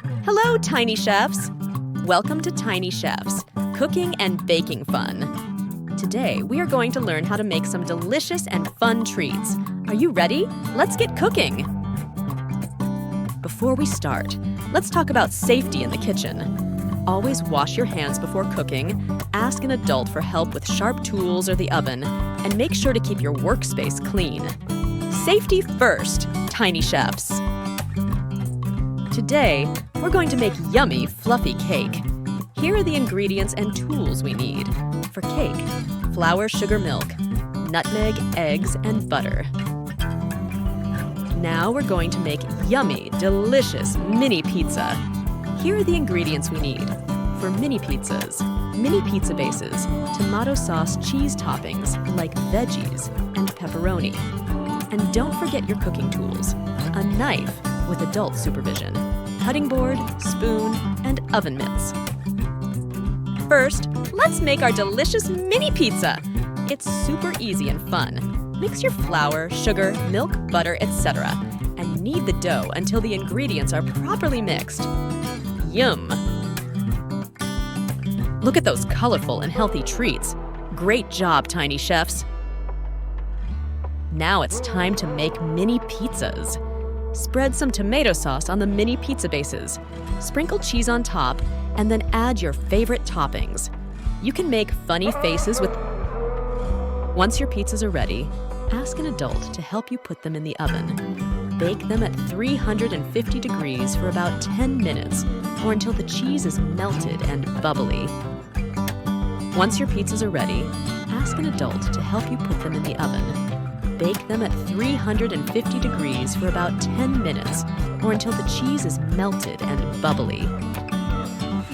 Hello, Tiny Chefs! Welcome to Tiny Chefs, cooking and baking fun. Today, we are going to learn how to make some delicious and fun treats. Are you ready? Let's get cooking! Before we start, let's talk about safety in the kitchen. Always wash your hands before cooking, ask an adult for help with sharp tools or the oven, and make sure to keep your workspace clean. Safety first, Tiny Chefs! Today, we're going to make yummy, fluffy cake. Here are the ingredients and tools we need. For cake, flour, sugar, milk, nutmeg, eggs, and butter. Now we're going to make yummy, delicious mini pizza. Here are the ingredients we need. For mini pizzas, mini pizza bases, tomato sauce cheese toppings like veggies and pepperoni. And don't forget your cooking tools. A knife with adult supervision, cutting board, spoon, and oven mitts. First, let's make our delicious mini pizza. It's super easy and fun. Mix your flour, sugar, milk, butter, etc. and knead the dough until the ingredients are properly mixed. Yum! Look at those colorful and healthy treats. Great job, Tiny Chefs! Now it's time to make mini pizzas. Spread some tomato sauce on the mini pizza bases. Sprinkle cheese on top, and then add your favorite toppings. You can make funny faces with... Once your pizzas are ready, ask an adult to help you put them in the oven. Bake them at 350 degrees for about 10 minutes, or until the cheese is melted and bubbly. Once your pizzas are ready, ask an adult to help you put them in the oven. Bake them at 350 degrees for about 10 minutes, or until the cheese is melted and bubbly.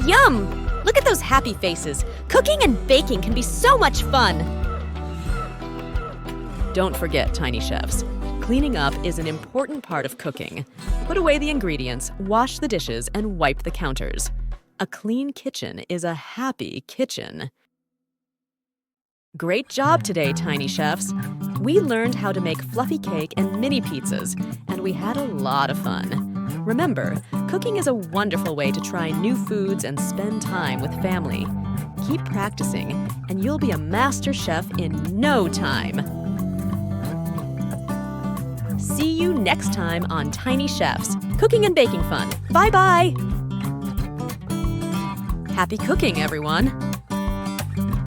Yum! Look at those happy faces. Cooking and baking can be so much fun! Don't forget, Tiny Chefs, cleaning up is an important part of cooking. Put away the ingredients, wash the dishes, and wipe the counters. A clean kitchen is a happy kitchen. Great job today, Tiny Chefs! We learned how to make fluffy cake and mini pizzas, and we had a lot of fun. Remember, cooking is a wonderful way to try new foods and spend time with family. Keep practicing, and you'll be a master chef in no time. See you next time on Tiny Chefs, Cooking and Baking Fun. Bye-bye! Happy cooking, everyone!